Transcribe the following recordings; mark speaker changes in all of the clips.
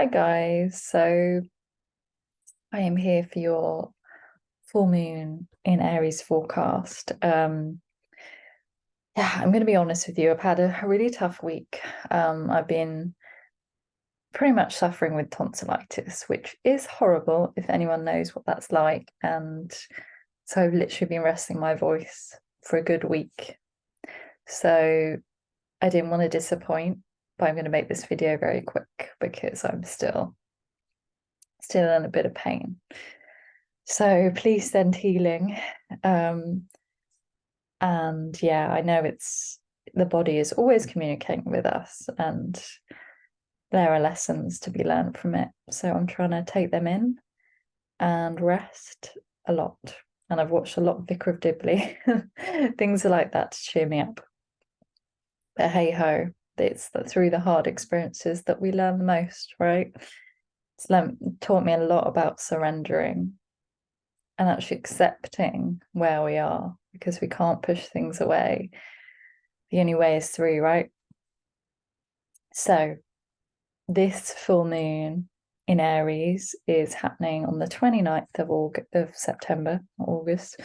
Speaker 1: Hi guys, so I am here for your full moon in Aries forecast. Yeah, I'm going to be honest with you. I've had a really tough week. I've been pretty much suffering with tonsillitis, which is horrible if anyone knows what that's like. And so I've literally been resting my voice for a good week. So I didn't want to disappoint, but I'm going to make this video very quick because I'm still in a bit of pain. So please send healing. Um, and yeah, I know the body is always communicating with us, and there are lessons to be learned from it. So I'm trying to take them in and rest a lot. And I've watched a lot of Vicar of Dibley. Things are like that to cheer me up. But hey ho, it's through the hard experiences that we learn the most, right? It's taught me a lot about surrendering and actually accepting where we are, because we can't push things away. The only way is through, right? So this full moon in Aries is happening on the 29th of September, August,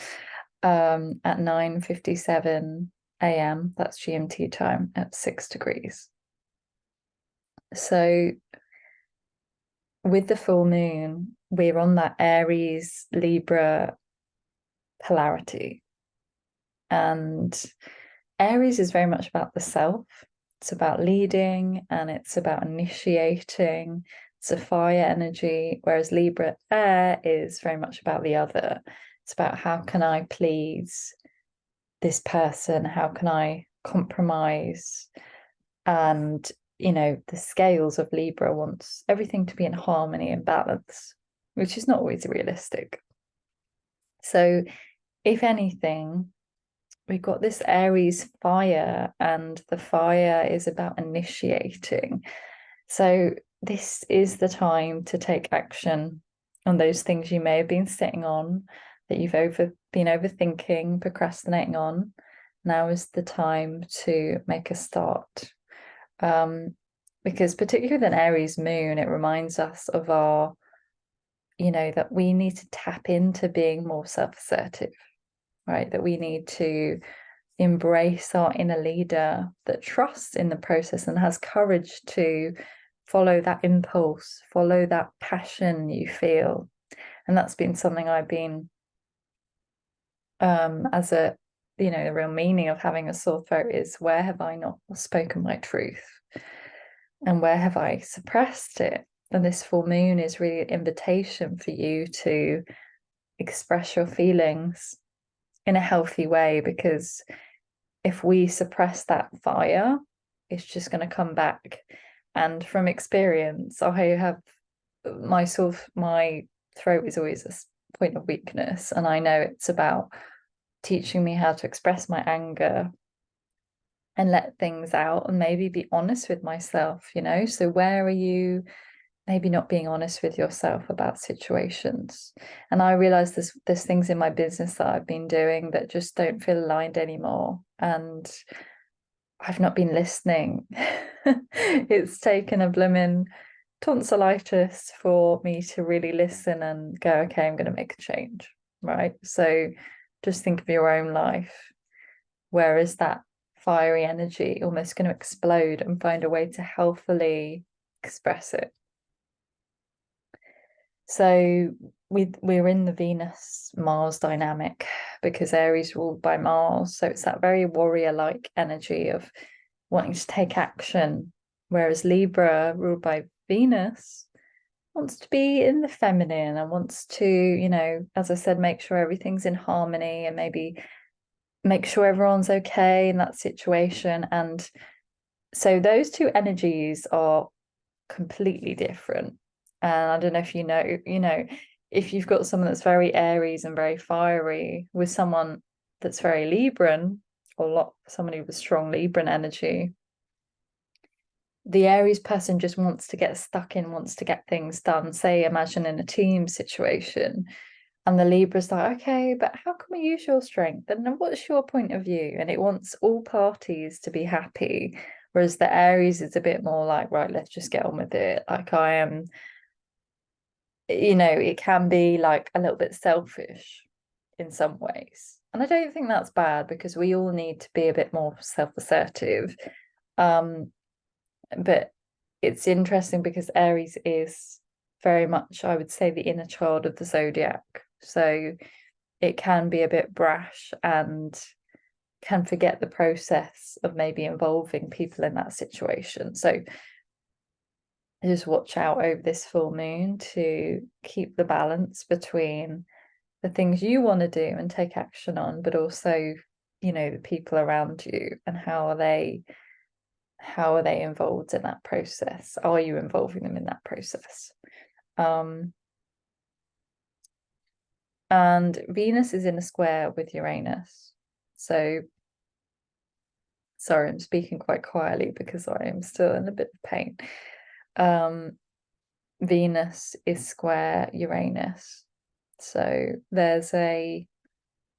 Speaker 1: at 9:57 a.m. That's GMT time at 6 degrees. So with the full moon, we're on that Aries Libra polarity. And Aries is very much about the self. It's about leading and it's about initiating. It's a fire energy, whereas Libra air is very much about the other. It's about how can I please this person? How can I compromise? And, the scales of Libra wants everything to be in harmony and balance, which is not always realistic. So, if anything, we've got this Aries fire, and the fire is about initiating. So this is the time to take action on those things you may have been sitting on, that you've been overthinking, procrastinating on. Now is the time to make a start. Because particularly with an Aries moon, it reminds us of that we need to tap into being more self-assertive, right? That we need to embrace our inner leader that trusts in the process and has courage to follow that impulse, follow that passion you feel. And that's been something I've been, as the real meaning of having a sore throat is, where have I not spoken my truth? And where have I suppressed it? And this full moon is really an invitation for you to express your feelings in a healthy way, because if we suppress that fire, it's just going to come back. And from experience, I have my throat is always a point of weakness, and I know it's about teaching me how to express my anger and let things out and maybe be honest with myself, so where are you maybe not being honest with yourself about situations? And I realize there's things in my business that I've been doing that just don't feel aligned anymore, and I've not been listening. It's taken a blooming tonsillitis for me to really listen and go, okay, I'm going to make a change, right? So just think of your own life. Where is that fiery energy almost going to explode, and find a way to healthily express it? So we're in the Venus-Mars dynamic, because Aries ruled by Mars. So it's that very warrior-like energy of wanting to take action, whereas Libra, ruled by Venus, wants to be in the feminine and wants to, as I said, make sure everything's in harmony and maybe make sure everyone's okay in that situation. And so those two energies are completely different. And I don't know if if you've got someone that's very Aries and very fiery with someone that's very Libran, or somebody with strong Libran energy, the Aries person just wants to get stuck in, wants to get things done. Say, imagine in a team situation, and the Libra's like, okay, but how can we use your strength? And what's your point of view? And it wants all parties to be happy Whereas the Aries is a bit more like, right, let's just get on with it. Like I am, it can be like a little bit selfish in some ways. And I don't think that's bad because we all need to be a bit more self-assertive. Um, but it's interesting because Aries is very much, I would say, the inner child of the zodiac. So it can be a bit brash and can forget the process of maybe involving people in that situation. So just watch out over this full moon to keep the balance between the things you want to do and take action on, but also, the people around you and how are they involved in that process? Are you involving them in that process? And Venus is in a square with Uranus. So sorry, I'm speaking quite quietly because I am still in a bit of pain. Venus is square Uranus. So there's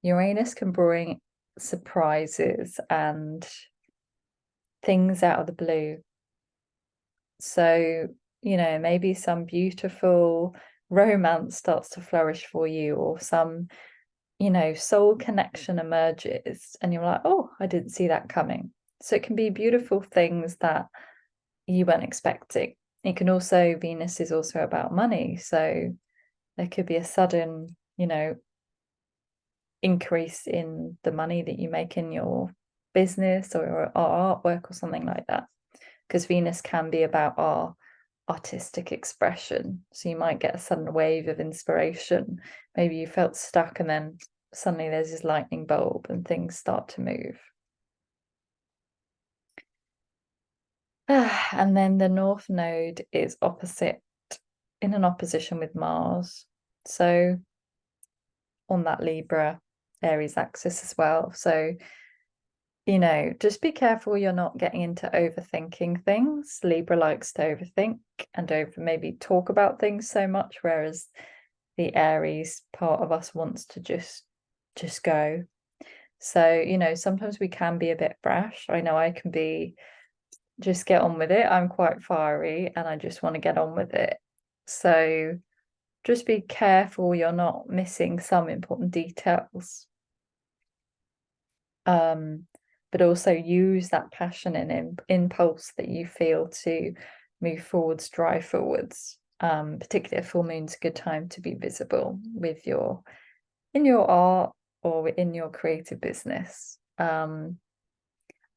Speaker 1: Uranus can bring surprises and things out of the blue. So, maybe some beautiful romance starts to flourish for you, or some, soul connection emerges, and you're like, oh, I didn't see that coming. So it can be beautiful things that you weren't expecting. It can also, Venus is also about money. So there could be a sudden, increase in the money that you make in your business or artwork or something like that. Because Venus can be about our artistic expression. So you might get a sudden wave of inspiration. Maybe you felt stuck and then suddenly there's this lightning bulb and things start to move. And then the North Node is in an opposition with Mars. So on that Libra Aries axis as well. So, just be careful you're not getting into overthinking things. Libra likes to overthink and over maybe talk about things so much, whereas the Aries part of us wants to just go. So, sometimes we can be a bit brash. I know I can be just get on with it. I'm quite fiery and I just want to get on with it. So just be careful you're not missing some important details. But also use that passion and impulse that you feel to move forwards, drive forwards. Particularly a full moon's a good time to be visible with in your art or in your creative business. And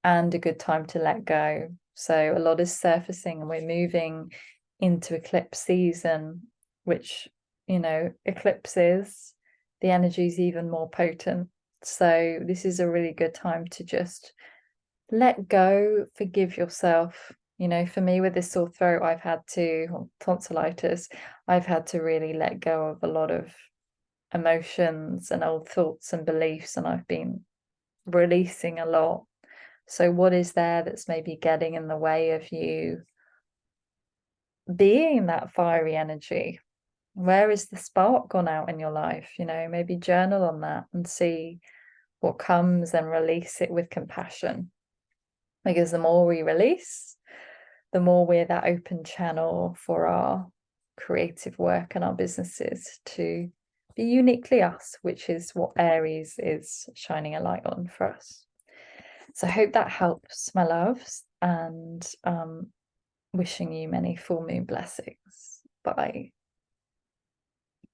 Speaker 1: a good time to let go. So a lot is surfacing and we're moving into eclipse season, which, eclipses, the energy is even more potent. So this is a really good time to just let go, forgive yourself. For me with this sore throat, tonsillitis, I've had to really let go of a lot of emotions and old thoughts and beliefs, and I've been releasing a lot. So what is there that's maybe getting in the way of you being that fiery energy? Where is the spark gone out in your life? Maybe journal on that and see what comes and release it with compassion. Because the more we release, the more we're that open channel for our creative work and our businesses to be uniquely us, which is what Aries is shining a light on for us. So I hope that helps, my loves, and wishing you many full moon blessings. Bye.